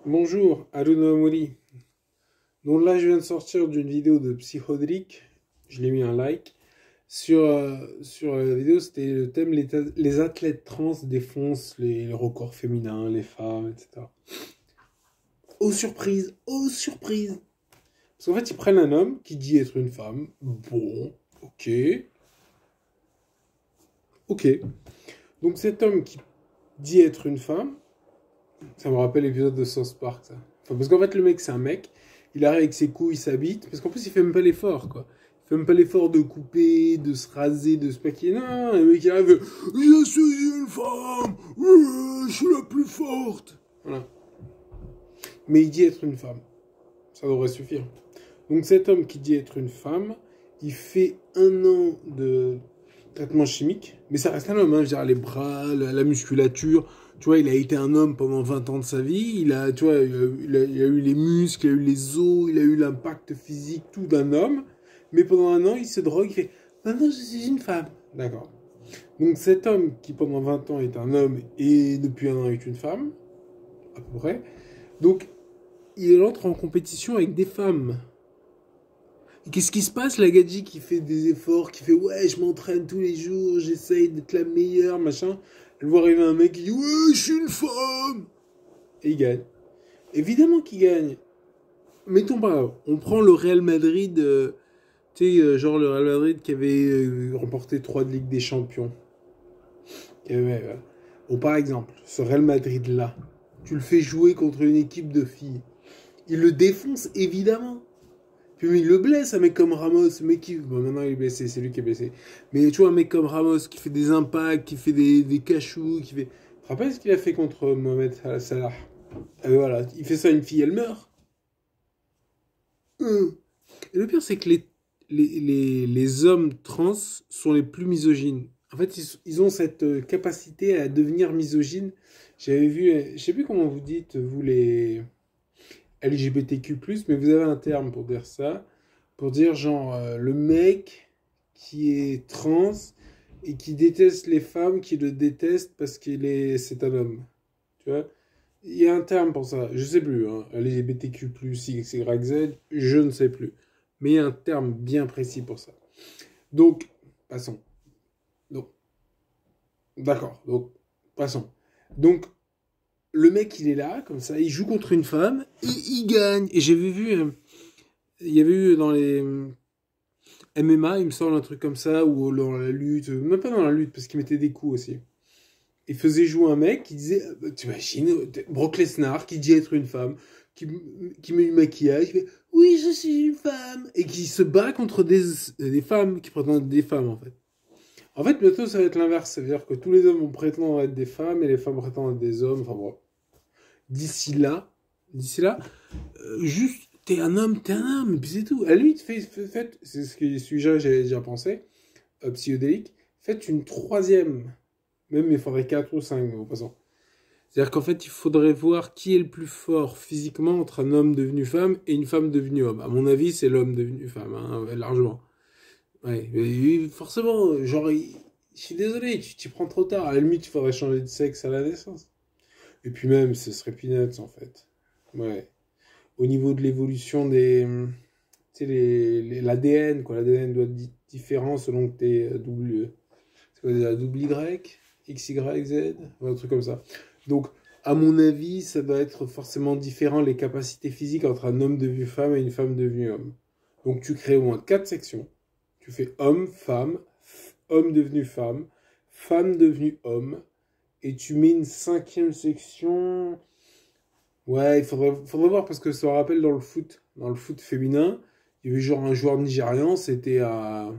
Bonjour, Harouna Amori. Donc là, je viens de sortir d'une vidéo de Psychodric. Je l'ai mis un like. Sur la vidéo, c'était le thème les athlètes trans défoncent les records féminins, les femmes, etc. Oh surprise, oh surprise. Parce qu'en fait, ils prennent un homme qui dit être une femme. Bon, ok, ok. Donc cet homme qui dit être une femme, ça me rappelle l'épisode de South Park, ça. Enfin, parce qu'en fait, le mec, c'est un mec. Il arrive avec ses couilles, il s'habite. Parce qu'en plus, il fait même pas l'effort, quoi. Il fait même pas l'effort de couper, de se raser, de se maquiller. Non, le mec, il arrive. Je suis une femme. Je suis la plus forte. Voilà. Mais il dit être une femme. Ça devrait suffire. Donc, cet homme qui dit être une femme, il fait 1 an de traitement chimique. Mais ça reste un homme, hein. Je veux dire, les bras, la musculature. Tu vois, il a été un homme pendant 20 ans de sa vie. Il a, tu vois, il a eu les muscles, il a eu les os, il a eu l'impact physique, tout d'un homme. Mais pendant 1 an, il se drogue, il fait maintenant je suis une femme. D'accord. Donc cet homme qui pendant 20 ans est un homme et depuis 1 an est une femme, à peu près. Donc il entre en compétition avec des femmes. Et qu'est-ce qui se passe, la gadji qui fait des efforts, qui fait ouais, je m'entraîne tous les jours, j'essaye d'être la meilleure, machin. Elle voit arriver un mec qui dit ouais, je suis une femme. Et il gagne. Évidemment qu'il gagne. Mettons pas, on prend le Real Madrid, tu sais, genre le Real Madrid qui avait remporté 3 de Ligue des Champions. Bon, par exemple, ce Real Madrid-là, tu le fais jouer contre une équipe de filles. Il le défonce, évidemment. Puis il le blesse, un mec comme Ramos, mec qui... Bon, maintenant il est blessé, c'est lui qui est blessé. Mais tu vois, un mec comme Ramos qui fait des impacts, qui fait des cachous, qui fait... Tu te rappelles ce qu'il a fait contre Mohamed Salah? Voilà, il fait ça à une fille, elle meurt. Et le pire, c'est que les hommes trans sont les plus misogynes. En fait, ils ont cette capacité à devenir misogynes. J'avais vu, je sais plus comment vous dites, vous les LGBTQ+, mais vous avez un terme pour dire ça. Pour dire genre le mec qui est trans et qui déteste les femmes, qui le déteste parce c'est un homme. Tu vois? Il y a un terme pour ça, je sais plus, hein. LGBTQ+, X, Y, Z, je ne sais plus. Mais il y a un terme bien précis pour ça. Donc, passons. Donc, d'accord, donc, passons. Donc, le mec, il est là, comme ça, il joue contre une femme, et il gagne. Et j'avais vu, il y avait eu dans les MMA, il me semble, un truc comme ça, ou dans la lutte, même pas dans la lutte, parce qu'il mettait des coups aussi. Il faisait jouer un mec qui disait, tu imagines, Brock Lesnar qui dit être une femme, qui met du maquillage, qui fait oui, je suis une femme, et qui se bat contre des femmes qui prétendent être des femmes en fait. En fait, bientôt ça va être l'inverse, ça veut dire que tous les hommes vont prétendre être des femmes et les femmes prétendent être des hommes, enfin bon. D'ici là, juste t'es un homme, et puis c'est tout. À lui, faites, c'est ce que sujet j'avais déjà pensé, psychodélique, faites une troisième. Même il faudrait 4 ou 5 au passant. C'est-à-dire qu'en fait, il faudrait voir qui est le plus fort physiquement entre un homme devenu femme et une femme devenue homme. À mon avis, c'est l'homme devenu femme, hein, largement. Ouais, mais forcément, genre, je suis désolé, tu t'y prends trop tard. À la limite, il faudrait changer de sexe à la naissance. Et puis même, ce serait peanuts, en fait. Ouais. Au niveau de l'évolution des... Tu sais, l'ADN, quoi. L'ADN doit être différent selon que t'es double... C'est quoi déjà, double Y, X, Y, Z, un truc comme ça. Donc, à mon avis, ça doit être forcément différent les capacités physiques entre un homme devenu femme et une femme devenue homme. Donc, tu crées au moins 4 sections. Tu fais homme, femme, homme devenu femme, femme devenue homme, et tu mets une 5e section. Ouais, il faudrait voir parce que ça me rappelle dans le foot féminin, il y avait genre un joueur nigérian, c'était pas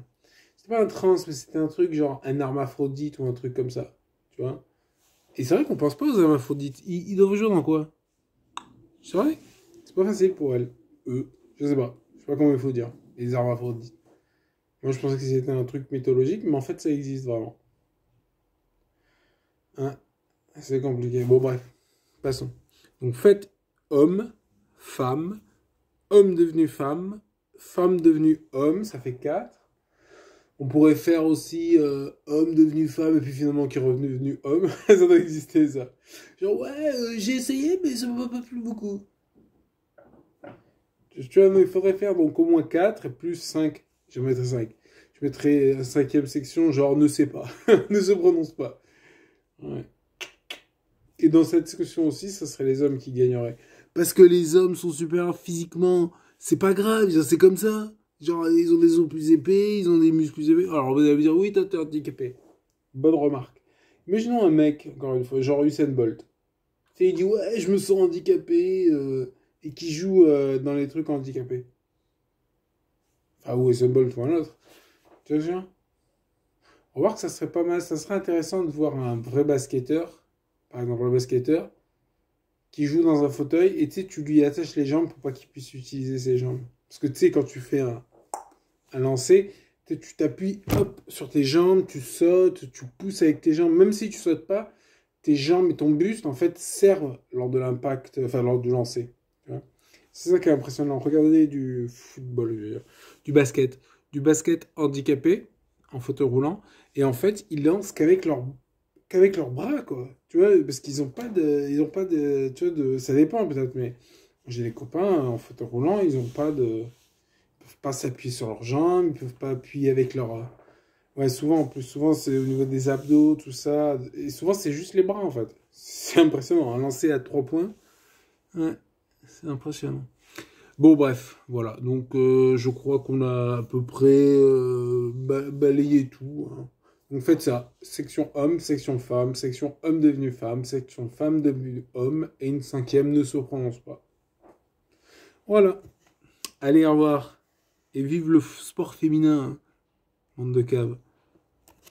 un trans, mais c'était un truc genre un hermaphrodite ou un truc comme ça. Tu vois? Et c'est vrai qu'on pense pas aux hermaphrodites. Ils doivent jouer dans quoi? C'est vrai? C'est pas facile pour elles. Eux. Je sais pas. Je sais pas comment il faut dire. Les hermaphrodites. Moi, je pensais que c'était un truc mythologique, mais en fait, ça existe vraiment. Hein? C'est compliqué. Bon, bref. Passons. Donc, faites homme, femme, homme devenu femme, femme devenue homme, ça fait 4. On pourrait faire aussi homme devenu femme et puis finalement qui est revenu homme. Ça doit exister ça. Genre ouais, j'ai essayé mais ça m'a pas plu beaucoup. Tu vois, il faudrait faire donc au moins 4 et plus 5. Je mettrais 5. Je mettrais la cinquième section, genre ne sait pas. Ne se prononce pas. Ouais. Et dans cette section aussi, ça serait les hommes qui gagneraient. Parce que les hommes sont supérieurs physiquement. C'est pas grave, c'est comme ça. Genre, ils ont des os plus épais, ils ont des muscles plus épais. Alors, vous allez me dire, oui, toi, t'es handicapé. Bonne remarque. Imaginons un mec, encore une fois, genre Usain Bolt. Tu sais, il dit, ouais, je me sens handicapé, et qui joue dans les trucs handicapés. Enfin, ou Usain Bolt ou un autre. Tu vois, on va voir que ça serait pas mal, ça serait intéressant de voir un vrai basketteur, par exemple un basketteur, qui joue dans un fauteuil et tu sais, tu lui attaches les jambes pour pas qu'il puisse utiliser ses jambes. Parce que tu sais, quand tu fais un lancer, tu t'appuies hop sur tes jambes, tu sautes, tu pousses avec tes jambes, même si tu sautes pas, tes jambes et ton buste en fait servent lors de l'impact, enfin lors du lancer. C'est ça qui est impressionnant. Regardez du football, je veux dire, du basket handicapé en fauteuil roulant, et en fait ils lancent qu'avec leurs bras quoi. Tu vois, parce qu'ils ont pas de, tu vois, ça dépend peut-être, mais j'ai des copains en fauteuil roulant, ils ont pas de, ils peuvent pas s'appuyer sur leurs jambes, ils peuvent pas appuyer avec leurs, ouais souvent en plus souvent c'est au niveau des abdos tout ça, et souvent c'est juste les bras en fait. C'est impressionnant, un lancer à 3 points, ouais, c'est impressionnant. Bon, bref, voilà. Donc, je crois qu'on a à peu près balayé tout, hein. Donc, faites ça. Section homme, section femme, section homme devenu femme, section femme devenue homme, et une cinquième ne se prononce pas. Voilà. Allez, au revoir. Et vive le sport féminin, monde de cave.